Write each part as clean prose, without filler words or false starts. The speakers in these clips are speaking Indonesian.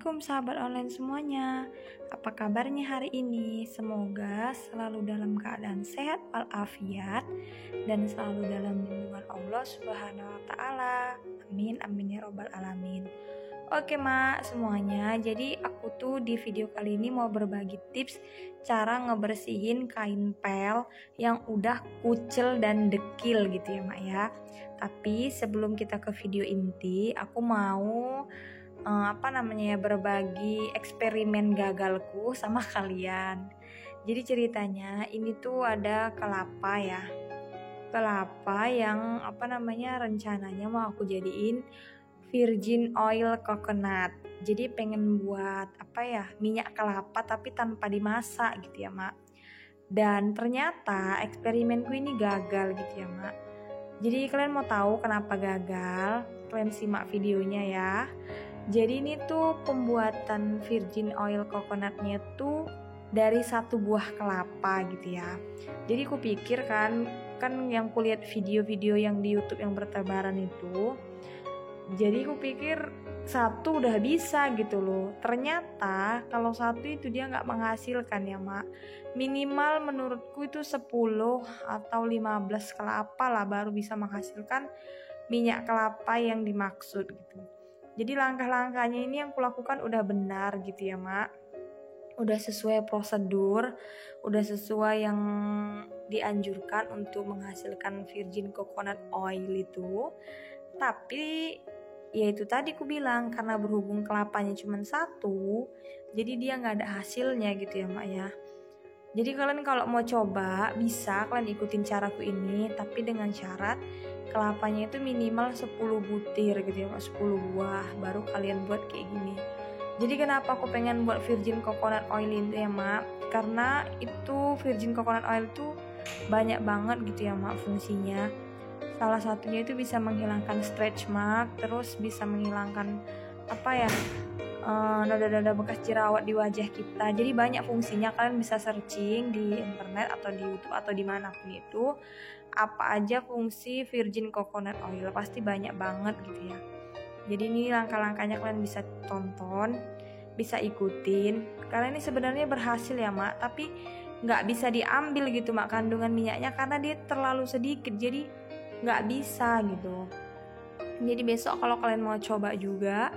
Assalamualaikum sahabat online semuanya. Apa kabarnya hari ini? Semoga selalu dalam keadaan sehat walafiat dan selalu dalam lindungan Allah Subhanahu wa taala. Amin amin ya robbal alamin. Oke mak semuanya, jadi aku tuh di video kali ini mau berbagi tips cara ngebersihin kain pel yang udah kucel dan dekil gitu ya mak ya. Tapi sebelum kita ke video inti, aku mau berbagi eksperimen gagalku sama kalian. Jadi ceritanya ini tuh ada kelapa ya. Kelapa yang rencananya mau aku jadiin virgin oil coconut. Jadi pengen buat minyak kelapa tapi tanpa dimasak gitu ya mak. Dan ternyata eksperimenku ini gagal gitu ya mak. Jadi kalian mau tahu kenapa gagal? Kalian simak videonya ya. Jadi ini tuh pembuatan virgin oil coconutnya tuh dari satu buah kelapa gitu ya. Jadi aku pikir kan yang kulihat video-video yang di YouTube yang bertebaran itu, jadi aku pikir satu udah bisa gitu loh. Ternyata kalau satu itu dia nggak menghasilkan ya mak. Minimal menurutku itu 10 atau 15 kelapa lah baru bisa menghasilkan minyak kelapa yang dimaksud gitu. Jadi langkah-langkahnya ini yang kulakukan udah benar gitu ya mak. Udah sesuai prosedur, udah sesuai yang dianjurkan untuk menghasilkan virgin coconut oil itu. Tapi ya itu tadi ku bilang, karena berhubung kelapanya cuma satu, jadi dia gak ada hasilnya gitu ya mak ya. Jadi kalian kalau mau coba bisa kalian ikutin caraku ini, tapi dengan syarat kelapanya itu minimal 10 butir gitu ya mak, 10 buah baru kalian buat kayak gini. Jadi kenapa aku pengen buat virgin coconut oil ini ya mak, karena itu virgin coconut oil itu banyak banget gitu ya mak fungsinya. Salah satunya itu bisa menghilangkan stretch mark, terus bisa menghilangkan noda-noda bekas jerawat di wajah kita. Jadi banyak fungsinya, kalian bisa searching di internet atau di YouTube atau dimanapun itu apa aja fungsi virgin coconut oil, pasti banyak banget gitu ya. Jadi ini langkah-langkahnya kalian bisa tonton, bisa ikutin. Kalian ini sebenarnya berhasil ya mak, tapi nggak bisa diambil gitu mak kandungan minyaknya karena dia terlalu sedikit, jadi nggak bisa gitu. Jadi besok kalau kalian mau coba juga,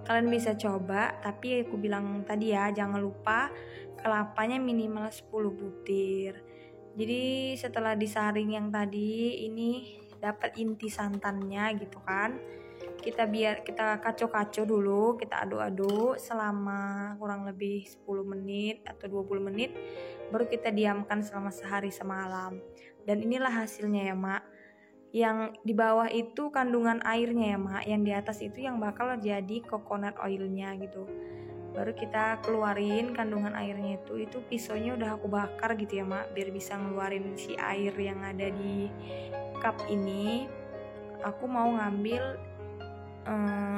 kalian bisa coba, tapi aku bilang tadi ya, jangan lupa kelapanya minimal 10 butir. Jadi setelah disaring yang tadi, ini dapat inti santannya gitu kan. Kita kacau-kacau dulu, kita aduk-aduk selama kurang lebih 10 menit atau 20 menit, baru kita diamkan selama sehari semalam. Dan inilah hasilnya ya mak. Yang di bawah itu kandungan airnya ya mak, yang di atas itu yang bakal jadi coconut oilnya gitu. Baru kita keluarin kandungan airnya itu pisaunya udah aku bakar gitu ya mak, biar bisa ngeluarin si air yang ada di cup ini. Aku mau ngambil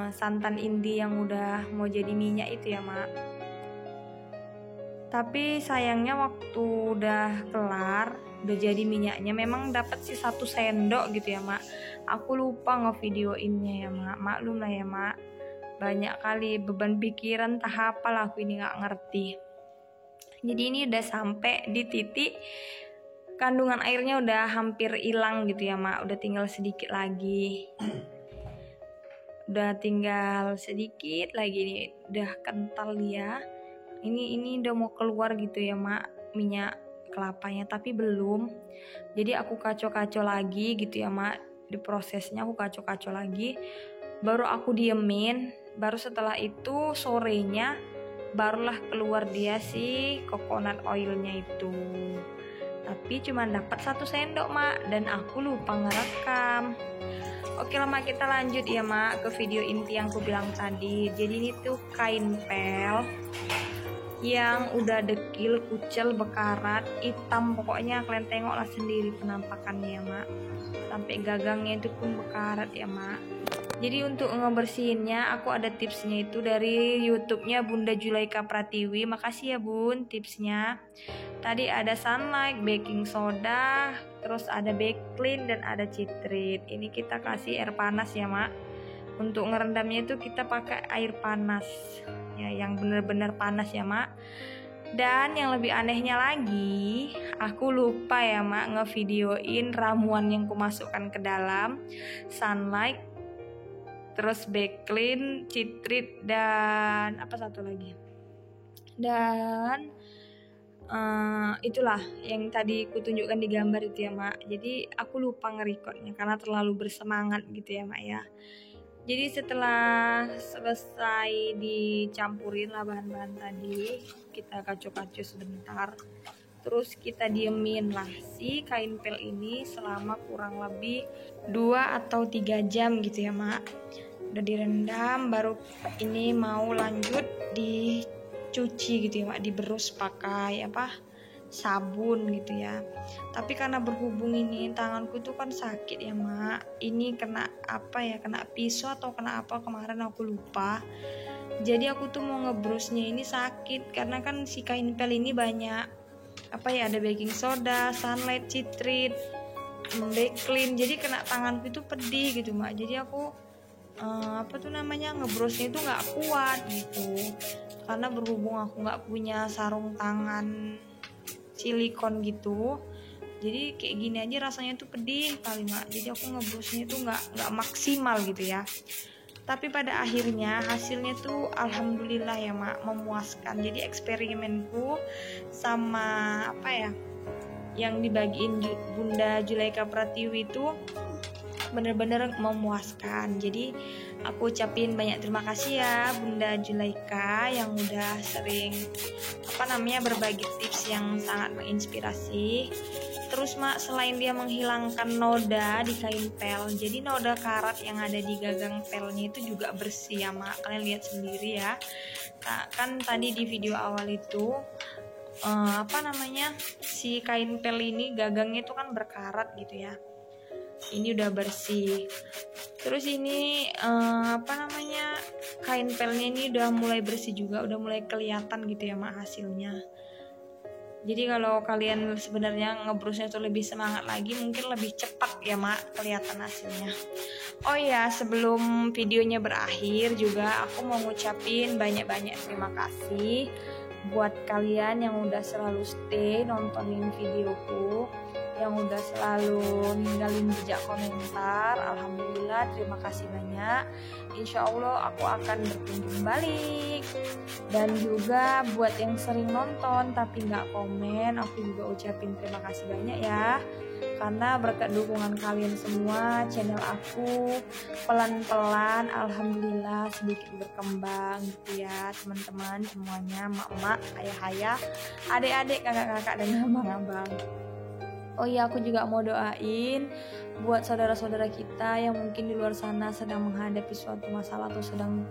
santan indi yang udah mau jadi minyak itu ya mak. Tapi sayangnya waktu udah kelar, udah jadi minyaknya, memang dapat sih 1 sendok gitu ya mak. Aku lupa ngevideoinnya ya mak, maklum lah ya mak. Banyak kali beban pikiran, tahap apa aku ini nggak ngerti. Jadi ini udah sampai di titik kandungan airnya udah hampir hilang gitu ya mak, udah tinggal sedikit lagi. Udah tinggal sedikit lagi nih, udah kental ya. Ini udah mau keluar gitu ya mak minyak kelapanya, tapi belum. Jadi aku kacau-kacau lagi gitu ya mak. Di prosesnya aku kacau-kacau lagi, baru aku diemin. Baru setelah itu sorenya barulah keluar dia si coconut oilnya itu. Tapi cuma dapat 1 sendok mak, dan aku lupa ngerekam. Oke lah mak, kita lanjut ya mak ke video inti yang aku bilang tadi. Jadi ini tuh kain pel yang udah dekil, kucel, bekarat, hitam, pokoknya kalian tengoklah sendiri penampakannya ya mak. Sampai gagangnya itu pun bekarat ya mak. Jadi untuk ngebersihinnya aku ada tipsnya itu dari YouTube-nya Bunda Julaika Pratiwi. Makasih ya bun tipsnya. Tadi ada sunlight, baking soda, terus ada Baclean dan ada citrit. Ini kita kasih air panas ya mak. Untuk ngerendamnya itu kita pakai air panas. ya, yang bener-bener panas ya mak. Dan yang lebih anehnya lagi, aku lupa ya mak ngevideoin ramuan yang kumasukkan ke dalam, sunlight, terus backlin, citrit, dan apa satu lagi. Dan itulah yang tadi kutunjukkan di gambar itu ya mak. Jadi aku lupa nge-recordnya karena terlalu bersemangat gitu ya mak ya. Jadi setelah selesai dicampurin lah bahan-bahan tadi, kita kacau-kacau sebentar. Terus kita diemin lah si kain pel ini selama kurang lebih 2 atau 3 jam gitu ya mak. Udah direndam, baru ini mau lanjut dicuci gitu ya mak, diberus pakai sabun gitu ya. Tapi karena berhubung ini tanganku tuh kan sakit ya mak, ini kena kena pisau atau kena apa kemarin aku lupa. Jadi aku tuh mau ngebrusnya ini sakit karena kan si kain pel ini banyak ada baking soda, sunlight, citrit, backlin, jadi kena tanganku itu pedih gitu mak. Jadi aku ngebrusnya itu nggak kuat gitu, karena berhubung aku nggak punya sarung tangan silikon gitu, jadi kayak gini aja rasanya tuh pedih kali mak. Jadi aku ngebrusnya itu nggak maksimal gitu ya. Tapi pada akhirnya hasilnya tuh alhamdulillah ya mak, memuaskan. Jadi eksperimenku sama yang dibagiin Bunda Zulaika Pratiwi itu bener-bener memuaskan. Jadi aku ucapin banyak terima kasih ya Bunda Zulaika yang udah sering berbagi tips yang sangat menginspirasi. Terus mak, selain dia menghilangkan noda di kain pel, jadi noda karat yang ada di gagang pelnya itu juga bersih ya mak. Kalian lihat sendiri ya. Nah, kan tadi di video awal itu si kain pel ini gagangnya itu kan berkarat gitu ya. Ini udah bersih. Terus ini kain pelnya ini udah mulai bersih juga, udah mulai kelihatan gitu ya mak hasilnya. Jadi kalau kalian sebenarnya ngebrusnya tuh lebih semangat lagi, mungkin lebih cepat ya mak kelihatan hasilnya. Oh ya, sebelum videonya berakhir juga aku mau ngucapin banyak-banyak terima kasih buat kalian yang udah selalu stay nontonin videoku, yang udah selalu ninggalin jejak komentar. Alhamdulillah, terima kasih banyak. Insya Allah aku akan berkunjung balik. Dan juga buat yang sering nonton tapi nggak komen, aku juga ucapin terima kasih banyak ya. Karena berkat dukungan kalian semua, channel aku pelan-pelan alhamdulillah sedikit berkembang gitu ya teman-teman semuanya, mak-mak, ayah-ayah, adik-adik, kakak-kakak, dan abang-abang. Oh iya, aku juga mau doain buat saudara-saudara kita yang mungkin di luar sana sedang menghadapi suatu masalah atau sedang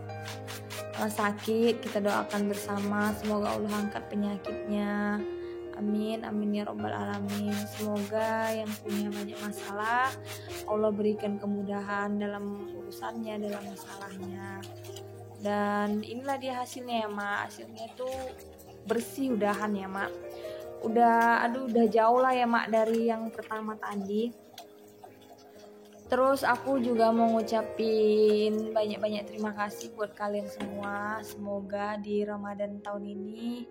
sakit. Kita doakan bersama, semoga Allah angkat penyakitnya. Amin, amin ya robbal alamin. Semoga yang punya banyak masalah Allah berikan kemudahan dalam urusannya, dalam masalahnya. Dan inilah dia hasilnya ya mak. Hasilnya tuh bersih udahan ya mak. Udah jauh lah ya mak dari yang pertama tadi. Terus aku juga mau ngucapin banyak-banyak terima kasih buat kalian semua. Semoga di Ramadan tahun ini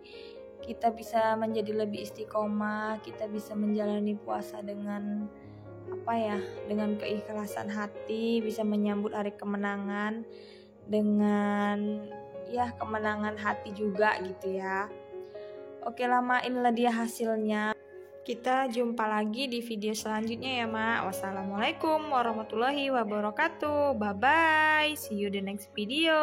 kita bisa menjadi lebih istiqomah, kita bisa menjalani puasa dengan dengan keikhlasan hati, bisa menyambut hari kemenangan dengan kemenangan hati juga gitu ya. Oke lah mak, inilah dia hasilnya. Kita jumpa lagi di video selanjutnya ya mak. Wassalamualaikum warahmatullahi wabarakatuh. Bye bye. See you the next video.